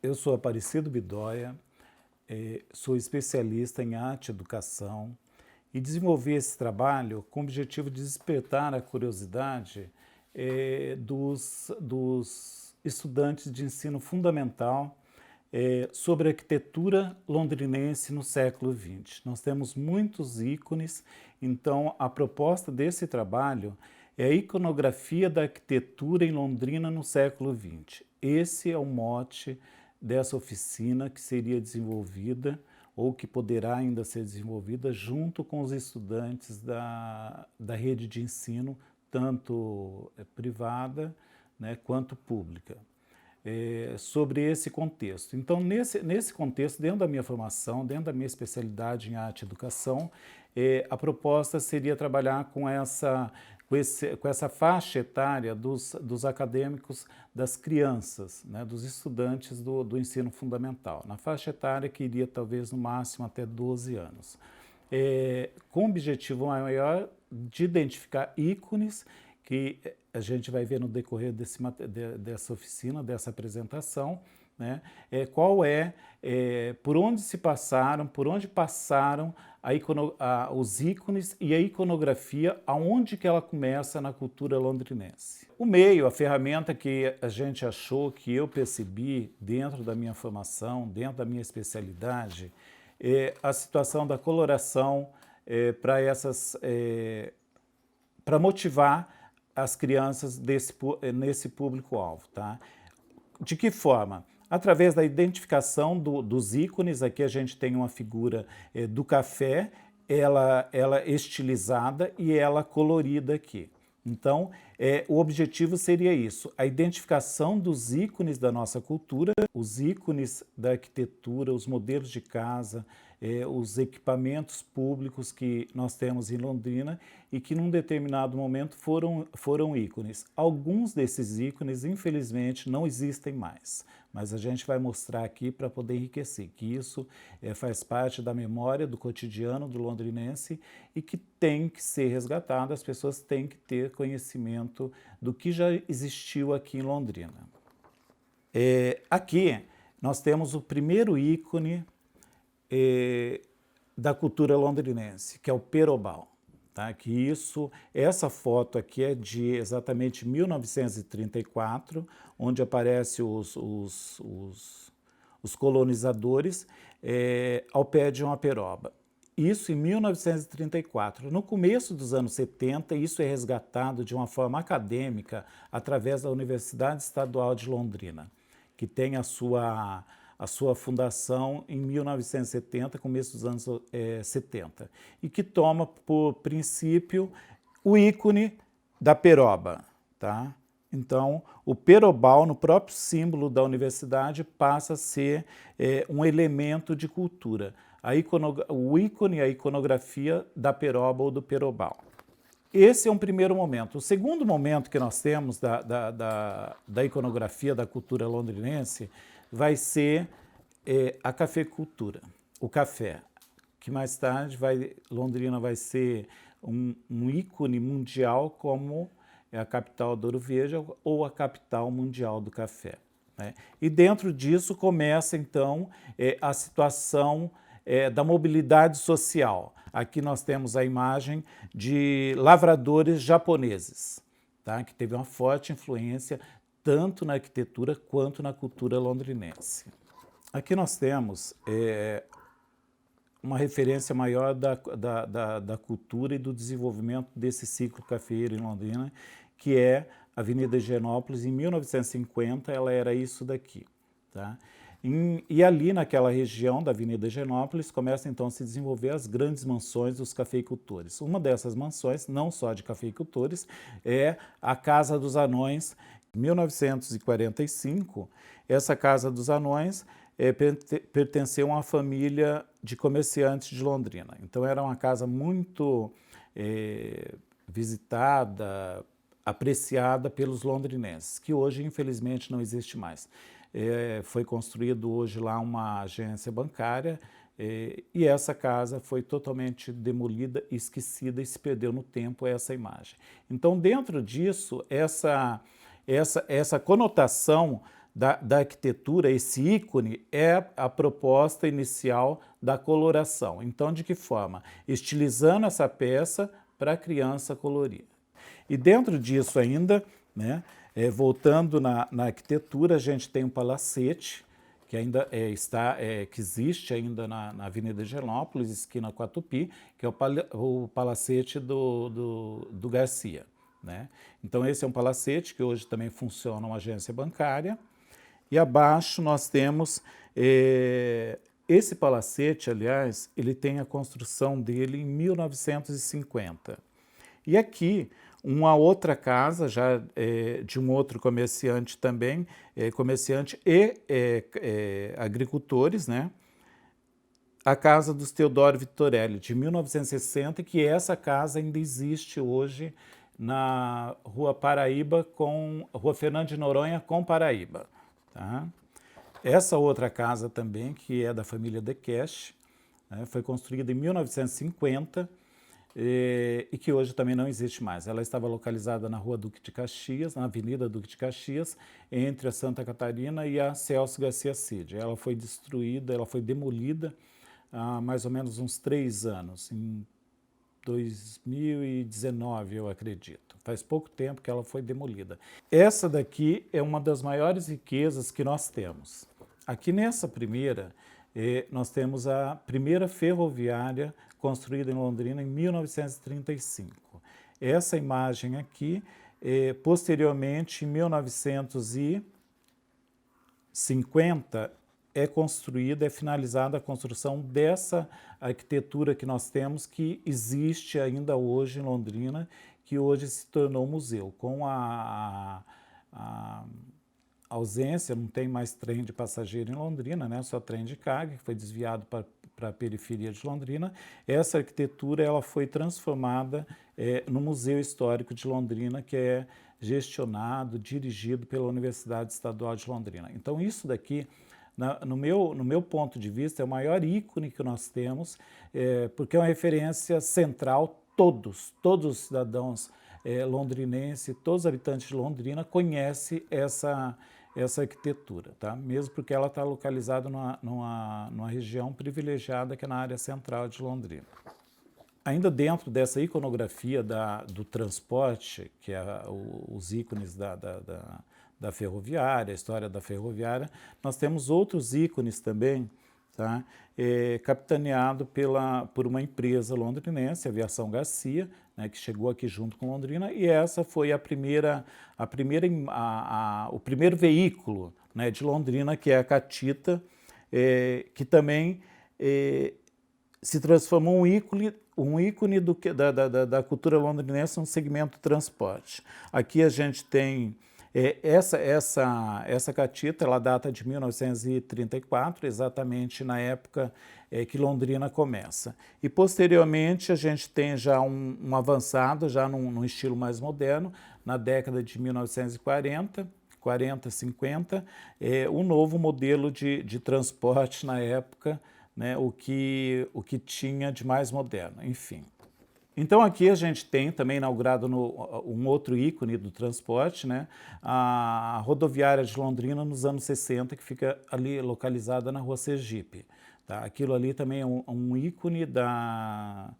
Eu sou Aparecido Bidóia, sou especialista em arte e educação e desenvolvi esse trabalho com o objetivo de despertar a curiosidade dos estudantes de ensino fundamental sobre a arquitetura londrinense no século XX. Nós temos muitos ícones, então a proposta desse trabalho é a iconografia da arquitetura em Londrina no século XX. Esse é o mote dessa oficina que seria desenvolvida ou que poderá ainda ser desenvolvida junto com os estudantes da rede de ensino, tanto privada, né, quanto pública. Sobre esse contexto. Então, nesse contexto, dentro da minha formação, dentro da minha especialidade em arte e educação, a proposta seria trabalhar com essa faixa etária dos acadêmicos, das crianças, né, dos estudantes do ensino fundamental, na faixa etária que iria talvez no máximo até 12 anos. Com o objetivo maior de identificar ícones que a gente vai ver no decorrer dessa oficina, dessa apresentação, né? Por onde passaram os ícones e a iconografia, aonde que ela começa na cultura londrinense. O meio, a ferramenta que a gente achou, que eu percebi dentro da minha formação, dentro da minha especialidade, é a situação da coloração para motivar as crianças nesse público-alvo. Tá? De que forma? Através da identificação dos ícones. Aqui a gente tem uma figura do café, ela estilizada e ela colorida aqui. Então, o objetivo seria isso, a identificação dos ícones da nossa cultura, os ícones da arquitetura, os modelos de casa, os equipamentos públicos que nós temos em Londrina e que num determinado momento foram ícones. Alguns desses ícones, infelizmente, não existem mais, mas a gente vai mostrar aqui para poder enriquecer que isso faz parte da memória, do cotidiano do londrinense e que tem que ser resgatado, as pessoas têm que ter conhecimento do que já existiu aqui em Londrina. Aqui nós temos o primeiro ícone da cultura londrinense, que é o perobal. Tá? Essa foto aqui é de exatamente 1934, onde aparecem os colonizadores ao pé de uma peroba. Isso em 1934. No começo dos anos 70, isso é resgatado de uma forma acadêmica através da Universidade Estadual de Londrina, que tem a sua fundação em 1970, começo dos anos 70, e que toma por princípio o ícone da peroba. Tá? Então, o perobal, no próprio símbolo da universidade, passa a ser um elemento de cultura. O ícone e a iconografia da peroba ou do perobal. Esse é um primeiro momento. O segundo momento que nós temos da iconografia da cultura londrinense vai ser a cafeicultura, o café, que mais tarde Londrina vai ser um ícone mundial como a capital do Ouro Verde ou a capital mundial do café. Né? E dentro disso começa então a situação da mobilidade social. Aqui nós temos a imagem de lavradores japoneses, tá? Que teve uma forte influência tanto na arquitetura quanto na cultura londrinense. Aqui nós temos uma referência maior da cultura e do desenvolvimento desse ciclo cafeeiro em Londrina, que é a Avenida Higienópolis. Em 1950 ela era isso daqui. Tá? E ali naquela região da Avenida Higienópolis começam então a se desenvolver as grandes mansões dos cafeicultores. Uma dessas mansões, não só de cafeicultores, é a Casa dos Anões. Em 1945, essa Casa dos Anões pertenceu a uma família de comerciantes de Londrina. Então era uma casa muito visitada, apreciada pelos londrinenses, que hoje infelizmente não existe mais. Foi construído hoje lá uma agência bancária e essa casa foi totalmente demolida, esquecida e se perdeu no tempo essa imagem. Então dentro disso, essa conotação da arquitetura, esse ícone, é a proposta inicial da coloração. Então, de que forma? Estilizando essa peça para a criança colorir. E dentro disso ainda, né, voltando na arquitetura, a gente tem um palacete, que ainda que existe ainda na Avenida Higienópolis, esquina com a Tupi, que é o palacete do Garcia, né? Então esse é um palacete que hoje também funciona uma agência bancária. E abaixo nós temos esse palacete, aliás, ele tem a construção dele em 1950. E aqui, uma outra casa, já de um outro comerciante também, comerciante e agricultores, né? A casa dos Teodoro Vitorelli, de 1960, que essa casa ainda existe hoje na Rua Paraíba, Rua Fernando de Noronha com Paraíba. Tá? Essa outra casa também, que é da família De Cash, né, foi construída em 1950, e que hoje também não existe mais. Ela estava localizada na Rua Duque de Caxias, na Avenida Duque de Caxias, entre a Santa Catarina e a Celso Garcia Cid. Ela foi destruída, ela foi demolida há mais ou menos uns 3 anos, em 2019, eu acredito. Faz pouco tempo que ela foi demolida. Essa daqui é uma das maiores riquezas que nós temos. Aqui nessa primeira, nós temos a primeira ferroviária construída em Londrina em 1935. Essa imagem aqui, posteriormente, em 1950, é construída, é finalizada a construção dessa arquitetura que nós temos, que existe ainda hoje em Londrina, que hoje se tornou museu. Com a ausência, não tem mais trem de passageiro em Londrina, né? Só trem de carga, que foi desviado para a periferia de Londrina. Essa arquitetura ela foi transformada no Museu Histórico de Londrina, que é gestionado, dirigido pela Universidade Estadual de Londrina. Então isso daqui, no meu ponto de vista, é o maior ícone que nós temos, porque é uma referência central. Todos os cidadãos londrinenses, todos os habitantes de Londrina conhecem essa arquitetura, tá? Mesmo porque ela está localizada numa região privilegiada, que é na área central de Londrina. Ainda dentro dessa iconografia do transporte, que é os ícones da ferroviária, a história da ferroviária, nós temos outros ícones também, tá? Capitaneado por uma empresa londrinense, a Aviação Garcia, né, que chegou aqui junto com Londrina, e essa foi o primeiro veículo, né, de Londrina, que é a Catita, que também se transformou um ícone da cultura londrinense no segmento transporte. Aqui a gente tem essa catita, ela data de 1934, exatamente na época que Londrina começa. E posteriormente a gente tem já um avançado, já num estilo mais moderno, na década de 1940, 50, um novo modelo de transporte na época, né, o que tinha de mais moderno, enfim. Então aqui a gente tem também inaugurado um outro ícone do transporte, né, a rodoviária de Londrina nos anos 60, que fica ali localizada na Rua Sergipe. Tá? Aquilo ali também é um ícone da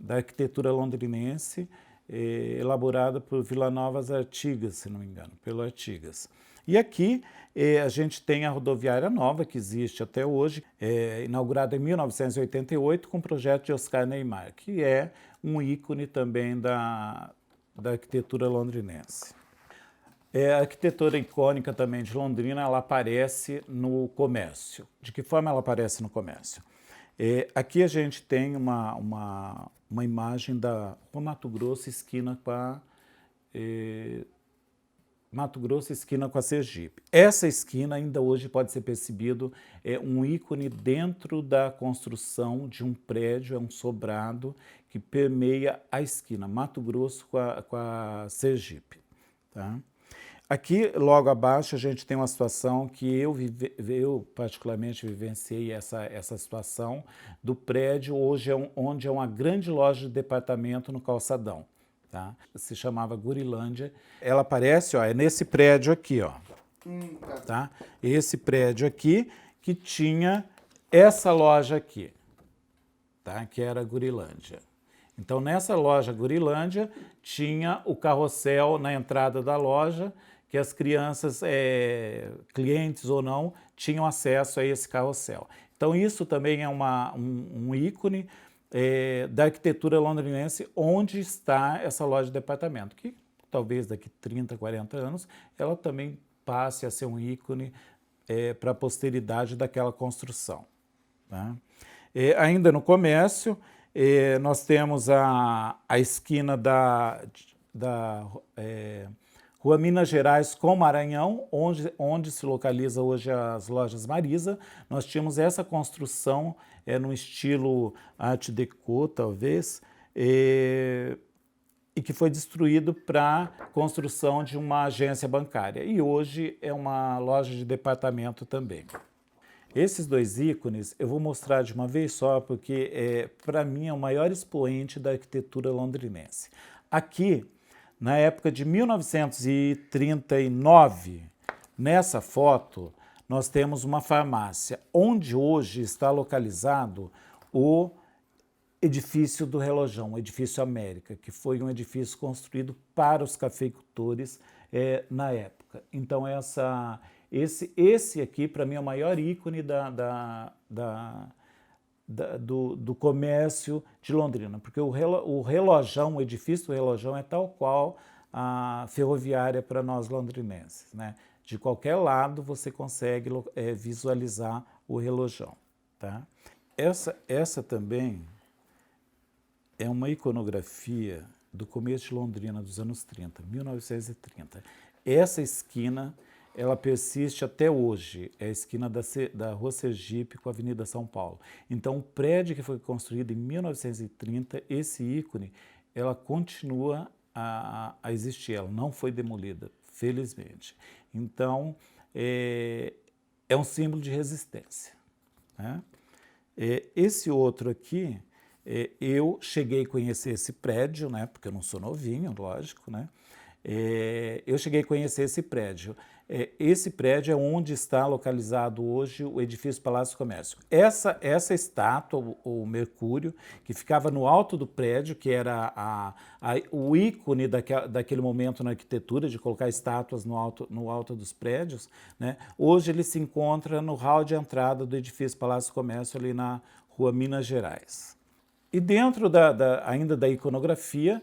arquitetura londrinense, elaborada por Vila Novas Artigas, se não me engano, pelo Artigas. E aqui a gente tem a rodoviária nova, que existe até hoje, inaugurada em 1988, com o projeto de Oscar Neymar, que é um ícone também da arquitetura londrinense. A arquitetura icônica também de Londrina, ela aparece no comércio. De que forma ela aparece no comércio? Aqui a gente tem uma imagem da Rua Mato Grosso, esquina com a Sergipe. Essa esquina ainda hoje pode ser percebido um ícone dentro da construção de um prédio, é um sobrado que permeia a esquina, Mato Grosso com a Sergipe. Tá? Aqui, logo abaixo, a gente tem uma situação que eu particularmente vivenciei essa situação do prédio, hoje onde é uma grande loja de departamento no calçadão. Tá? Se chamava Gurilândia. Ela aparece, ó, é nesse prédio aqui, ó. Tá? Esse prédio aqui que tinha essa loja aqui, tá? Que era a Gurilândia. Então, nessa loja Gurilândia, tinha o carrossel na entrada da loja, que as crianças, clientes ou não, tinham acesso a esse carrossel. Então, isso também é um ícone da arquitetura londrinense, onde está essa loja de departamento, que talvez daqui 30, 40 anos, ela também passe a ser um ícone para a posteridade daquela construção. Tá? Ainda no comércio, nós temos a esquina da Rua Minas Gerais com Maranhão, onde se localiza hoje as lojas Marisa. Nós tínhamos essa construção no estilo Art Deco, talvez, e que foi destruído para construção de uma agência bancária. E hoje é uma loja de departamento também. Esses dois ícones eu vou mostrar de uma vez só, porque para mim é o maior expoente da arquitetura londrinense. Aqui, na época de 1939, nessa foto, nós temos uma farmácia, onde hoje está localizado o edifício do Relojão, o edifício América, que foi um edifício construído para os cafeicultores na época. Então, esse aqui, para mim, é o maior ícone do comércio de Londrina, porque o Relojão, o edifício do Relojão é tal qual a ferroviária para nós londrinenses, né? De qualquer lado você consegue visualizar o Relojão. Tá? Essa também é uma iconografia do começo de Londrina, dos anos 30, 1930. Essa esquina, ela persiste até hoje, é a esquina da Rua Sergipe com a Avenida São Paulo. Então, o prédio que foi construído em 1930, esse ícone, ela continua a existir, ela não foi demolida, felizmente. Então, é um símbolo de resistência. Né? Esse outro aqui, eu cheguei a conhecer esse prédio, né, porque eu não sou novinho, lógico, né? Eu cheguei a conhecer esse prédio. Esse prédio é onde está localizado hoje o edifício Palácio do Comércio. Essa estátua, o Mercúrio, que ficava no alto do prédio, que era o ícone daquele momento na arquitetura, de colocar estátuas no alto dos prédios, né? Hoje ele se encontra no hall de entrada do edifício Palácio do Comércio, ali na Rua Minas Gerais. E dentro ainda da iconografia,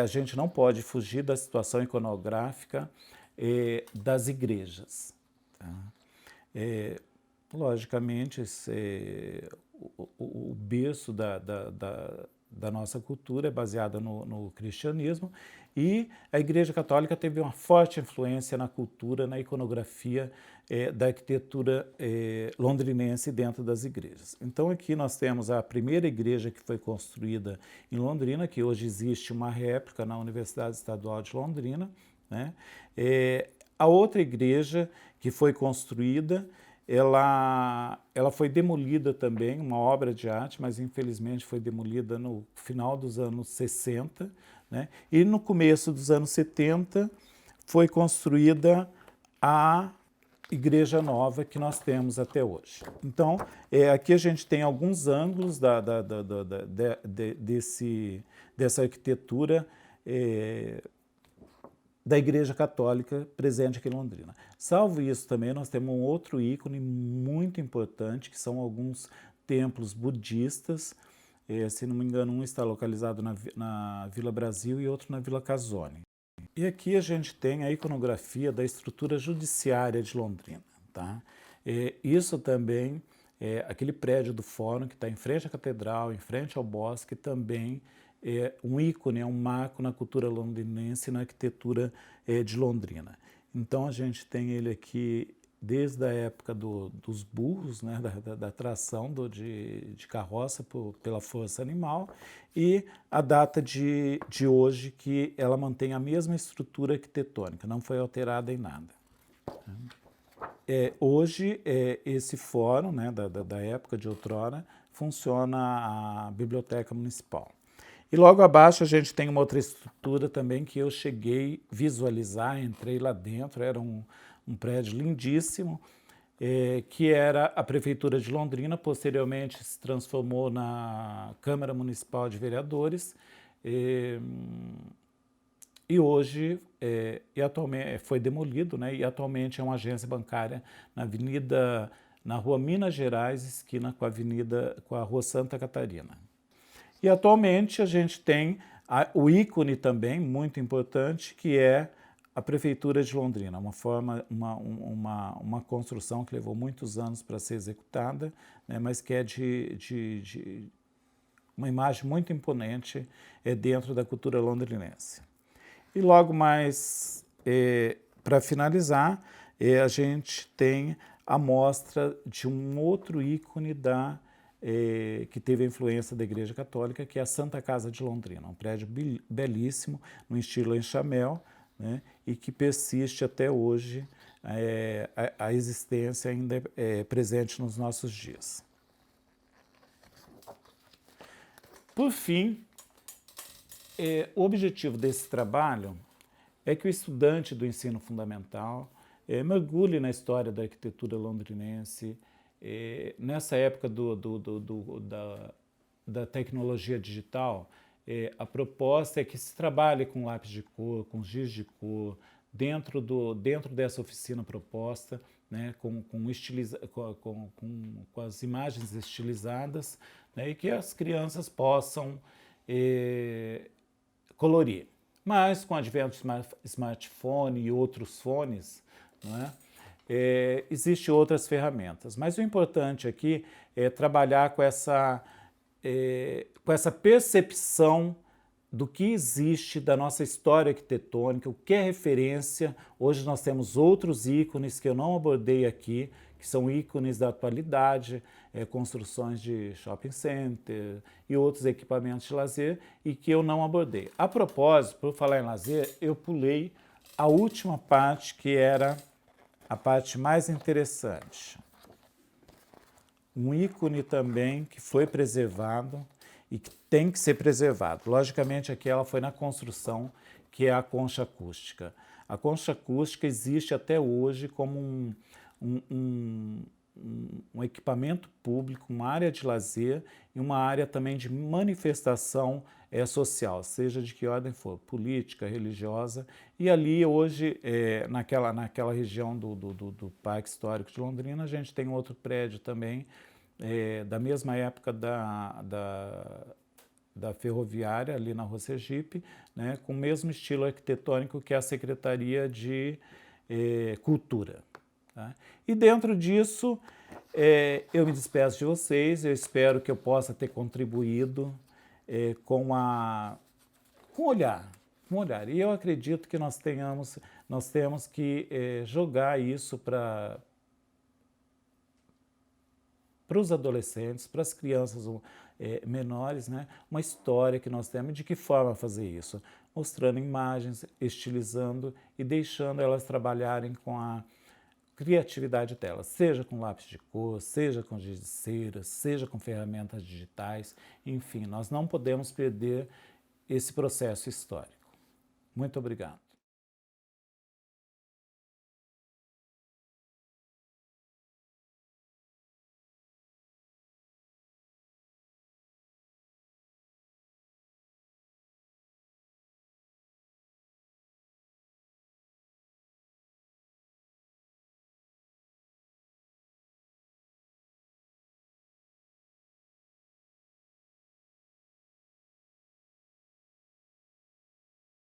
a gente não pode fugir da situação iconográfica das igrejas. Tá? Logicamente, o berço da nossa cultura é baseado no cristianismo, e a Igreja Católica teve uma forte influência na cultura, na iconografia da arquitetura londrinense dentro das igrejas. Então aqui nós temos a primeira igreja que foi construída em Londrina, que hoje existe uma réplica na Universidade Estadual de Londrina, né? A outra igreja que foi construída, ela foi demolida também, uma obra de arte, mas infelizmente foi demolida no final dos anos 60, né? E no começo dos anos 70 foi construída a igreja nova que nós temos até hoje. Então, aqui a gente tem alguns ângulos dessa arquitetura da Igreja Católica presente aqui em Londrina. Salvo isso também, nós temos um outro ícone muito importante, que são alguns templos budistas. Se não me engano, um está localizado na Vila Brasil e outro na Vila Casone. E aqui a gente tem a iconografia da estrutura judiciária de Londrina. Tá? Isso também, aquele prédio do Fórum, que está em frente à Catedral, em frente ao Bosque, também é um ícone, é um marco na cultura londrinense e na arquitetura de Londrina. Então a gente tem ele aqui desde a época dos burros, né, da tração de carroça pela força animal, e a data de hoje, que ela mantém a mesma estrutura arquitetônica, não foi alterada em nada. Hoje, esse fórum, né, da época de outrora, funciona a Biblioteca Municipal. E logo abaixo a gente tem uma outra estrutura também que eu cheguei a visualizar, entrei lá dentro, era um prédio lindíssimo, que era a Prefeitura de Londrina, posteriormente se transformou na Câmara Municipal de Vereadores, e hoje, e atualmente foi demolido, né, e atualmente é uma agência bancária na Rua Minas Gerais, esquina com a Rua Santa Catarina. E atualmente a gente tem o ícone também, muito importante, que é a Prefeitura de Londrina, uma construção que levou muitos anos para ser executada, né, mas que é de uma imagem muito imponente dentro da cultura londrinense. E logo mais, para finalizar, a gente tem a mostra de um outro ícone que teve a influência da Igreja Católica, que é a Santa Casa de Londrina, um prédio belíssimo, no estilo enxamel, né, e que persiste até hoje, a existência ainda é presente nos nossos dias. Por fim, o objetivo desse trabalho é que o estudante do ensino fundamental mergulhe na história da arquitetura londrinense, nessa época da tecnologia digital. A proposta é que se trabalhe com lápis de cor, com giz de cor, dentro dessa oficina proposta, né, com as imagens estilizadas, né, e que as crianças possam colorir. Mas com o advento do smartphone e outros fones, né, existem outras ferramentas. Mas o importante aqui é trabalhar com essa percepção do que existe da nossa história arquitetônica, o que é referência. Hoje nós temos outros ícones que eu não abordei aqui, que são ícones da atualidade, construções de shopping center e outros equipamentos de lazer, e que eu não abordei. A propósito, por falar em lazer, eu pulei a última parte, que era a parte mais interessante. Um ícone também que foi preservado e que tem que ser preservado. Logicamente, aqui ela foi na construção, que é a concha acústica. A concha acústica existe até hoje como um equipamento público, uma área de lazer e uma área também de manifestação social, seja de que ordem for, política, religiosa. E ali hoje, naquela região do Parque Histórico de Londrina, a gente tem outro prédio também, da mesma época da ferroviária, ali na Rua Sergipe, né, com o mesmo estilo arquitetônico que a Secretaria de Cultura. Tá? E dentro disso, eu me despeço de vocês, eu espero que eu possa ter contribuído com olhar. E eu acredito que nós temos que jogar isso para os adolescentes, para as crianças menores, né, uma história que nós temos, de que forma fazer isso, mostrando imagens, estilizando e deixando elas trabalharem com a criatividade delas, seja com lápis de cor, seja com giz de cera, seja com ferramentas digitais, enfim, nós não podemos perder esse processo histórico. Muito obrigado.